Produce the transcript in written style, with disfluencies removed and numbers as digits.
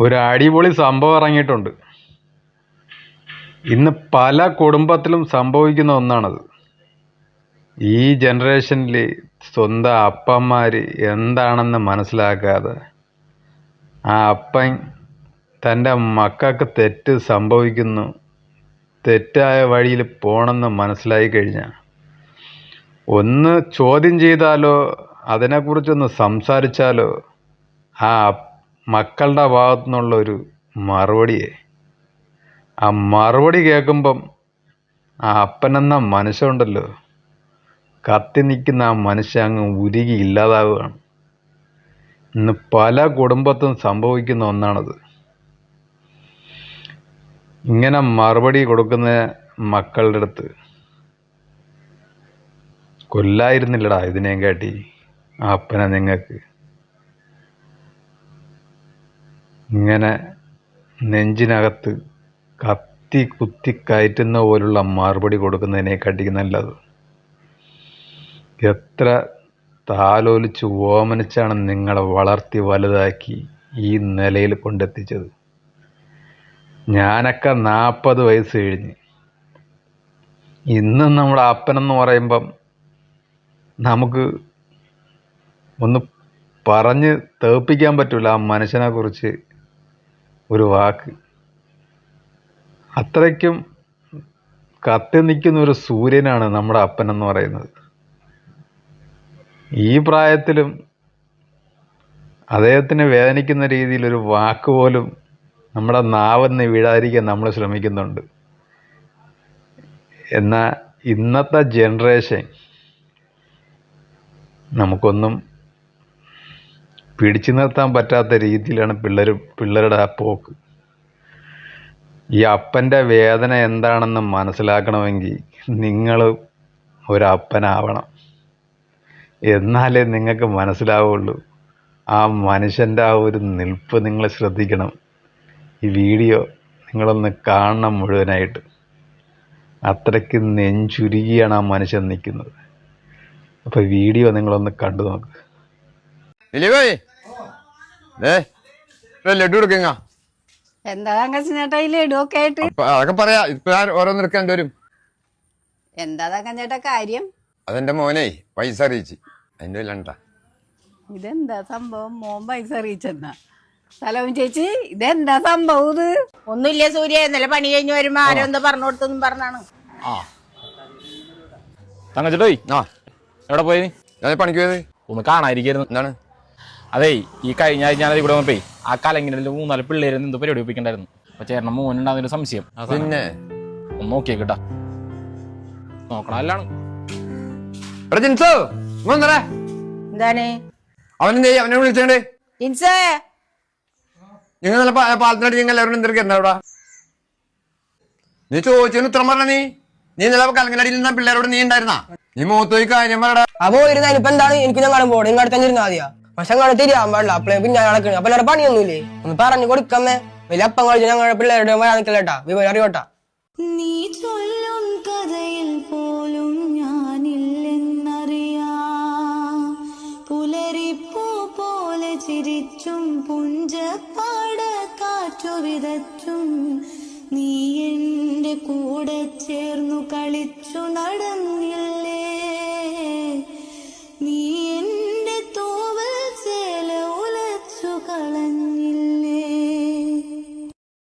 ഒരു അടിപൊളി സംഭവം ഇറങ്ങിയിട്ടുണ്ട്. ഇന്ന് പല കുടുംബത്തിലും സംഭവിക്കുന്ന ഒന്നാണത്. ഈ ജനറേഷനിൽ സ്വന്തം അപ്പന്മാർ എന്താണെന്ന് മനസ്സിലാക്കാതെ ആ അപ്പൻ തൻ്റെ മക്കൾക്ക് തെറ്റ് സംഭവിക്കുന്നു, തെറ്റായ വഴിയിൽ പോകണമെന്ന് മനസ്സിലായി കഴിഞ്ഞാൽ ഒന്ന് ചോദ്യം ചെയ്താലോ അതിനെക്കുറിച്ചൊന്ന് സംസാരിച്ചാലോ ആ മക്കളുടെ ഭാഗത്തു നിന്നുള്ളൊരു മറുപടിയെ ആ മറുപടി കേൾക്കുമ്പം ആ അപ്പനെന്ന മനുഷ്യനുണ്ടല്ലോ, കത്തി നിൽക്കുന്ന ആ മനുഷ്യൻ അങ്ങ് ഉരുകി ഇല്ലാതാവുകയാണ്. ഇന്ന് പല കുടുംബത്തും സംഭവിക്കുന്ന ഒന്നാണത്. ഇങ്ങനെ മറുപടി കൊടുക്കുന്ന മക്കളുടെ അടുത്ത് കൊല്ലായിരുന്നില്ലടാ ഇതിനെയും കാട്ടി ആ അപ്പനെ നിങ്ങൾക്ക്. ഇങ്ങനെ നെഞ്ചിനകത്ത് കത്തി കുത്തി കയറ്റുന്ന പോലുള്ള മറുപടി കൊടുക്കുന്നതിനെക്കാട്ടി നല്ലത്. എത്ര താലോലിച്ച് ഓമനിച്ചാണ് നിങ്ങളെ വളർത്തി വലുതാക്കി ഈ നിലയിൽ കൊണ്ടെത്തിച്ചത്. ഞാനൊക്കെ 40 വയസ്സ് കഴിഞ്ഞ്. ഇന്നും നമ്മുടെ അപ്പനെന്ന് പറയുമ്പം നമുക്ക് ഒന്ന് പറഞ്ഞ് തേപ്പിക്കാൻ പറ്റില്ല ആ മനുഷ്യനെ കുറിച്ച് ഒരു വാക്ക്. അത്രയ്ക്കും കത്തി നിൽക്കുന്ന ഒരു സൂര്യനാണ് നമ്മുടെ അപ്പനെന്ന് പറയുന്നത്. ഈ പ്രായത്തിലും അദ്ദേഹത്തിന് വേദനിക്കുന്ന രീതിയിൽ ഒരു വാക്ക് പോലും നമ്മുടെ നാവെന്ന് വീഴാതിരിക്കാൻ നമ്മൾ ശ്രമിക്കുന്നുണ്ട്. എന്നാൽ ഇന്നത്തെ ജനറേഷൻ നമുക്കൊന്നും പിടിച്ചു നിർത്താൻ പറ്റാത്ത രീതിയിലാണ് പിള്ളേരുടെ ആ പോക്ക്. ഈ അപ്പൻ്റെ വേദന എന്താണെന്ന് മനസ്സിലാക്കണമെങ്കിൽ നിങ്ങൾ ഒരപ്പനാവണം. എന്നാലേ നിങ്ങൾക്ക് മനസ്സിലാവുള്ളൂ. ആ മനുഷ്യൻ്റെ ആ ഒരു നിൽപ്പ് നിങ്ങൾ ശ്രദ്ധിക്കണം. ഈ വീഡിയോ നിങ്ങളൊന്ന് കാണണം മുഴുവനായിട്ട്. അത്രയ്ക്ക് നെഞ്ചുരുകിയാണ് ആ മനുഷ്യൻ നിൽക്കുന്നത്. അപ്പോൾ വീഡിയോ നിങ്ങളൊന്ന് കണ്ടു നോക്ക്. ലഡു എടുക്കുക. എന്താ തങ്കച്ചേട്ടാ ഈ ലഡു ഒക്കെ ആയിട്ട്? അതൊക്കെ പറയാ. ഇപ്പൊ ഓരോന്നെടുക്കേണ്ടി വരും. എന്താ തങ്കച്ചേട്ടാ കാര്യം? അതെന്റെ മോനെ പൈസ അറിയിച്ച് അതിന്റെ വല്ലണ്ടാ. ഇതെന്താ സംഭവം? മോൻ പൈസ അറിയിച്ചെന്നാ? സലോമി ചേച്ചി, ഇതെന്താ സംഭവം? ഇത് ഒന്നുമില്ല സൂര്യ, ഇന്നലെ പണി കഴിഞ്ഞ് വരുമ്പോ ആരോ എന്താ പറഞ്ഞു കൊടുത്തെന്നും പറഞ്ഞാണ്. തങ്കച്ചേട്ടോയ്, എവിടെ പോയി? ഞാൻ പണിക്ക് പോയത് ഒന്ന് കാണാതിരിക്കായിരുന്നു. എന്താണ്? അതേ, ഈ കഴിഞ്ഞ ആഴ്ച ഞാനത് ഇവിടെ വന്നപ്പോ ആ കലങ്ങിന്റെ 3-4 പിള്ളേരെ എന്തോ പരിപാടി ഒപ്പിക്കണ്ടായിരുന്നു. അപ്പൊ ചേട്ടൻ മോനുണ്ടാകുന്നൊരു സംശയം. പിന്നെ ഒന്ന് നോക്കിയേ കേട്ടാ. നോക്കണം അല്ലാണ്. എന്താണ് അവനെന്തേ അവനെ വിളിച്ചേ? ജിൻസേ, നിങ്ങൾ നല്ല പാലത്തിനടി നിങ്ങൾ എല്ലാവരും എന്തൊക്കെ അവിടെ നീ ചോദിച്ചതിന് ഉത്തരം പറഞ്ഞ നീ നല്ല കലങ്ങലടിയിൽ നിന്ന പിള്ളേരോട് നീ ഉണ്ടായിരുന്നാ? നീ മൂത്ത് പോയി കാര്യം പറയടാ. അപ്പൊ ഇരുന്നാലും ഇപ്പൊ എന്താണ്? എനിക്ക് ഞങ്ങളും പോകണം. നിങ്ങൾ അടുത്ത് ഇരുന്നാ മതിയാ. പക്ഷെ ഞങ്ങൾ തിരിയാൻ പാടില്ല. അപ്പളേ പിന്നെ നടക്കണം. അപ്പൊ എല്ലാവരുടെ പണിയൊന്നുമില്ലേ? ഒന്ന് പറഞ്ഞു കൊടുക്കമ്മേ. വലിയ അപ്പം കഴിച്ച് ഞങ്ങളുടെ പിള്ളേരുടെ വരാൻ നിൽക്കല്ലേട്ടാ. വിവരം അറിയോട്ടാ. നീ ചൊല്ലും കഥയിൽ പോലും ഞാനില്ലെന്നറിയാം. പുലരിപ്പൂ പോലെ ചിരിച്ചും പുഞ്ചപ്പാട കാറ്റു വിതച്ചും നീ എന്റെ കൂടെ ചേർന്നു കളിച്ചു നടന്നില്ല.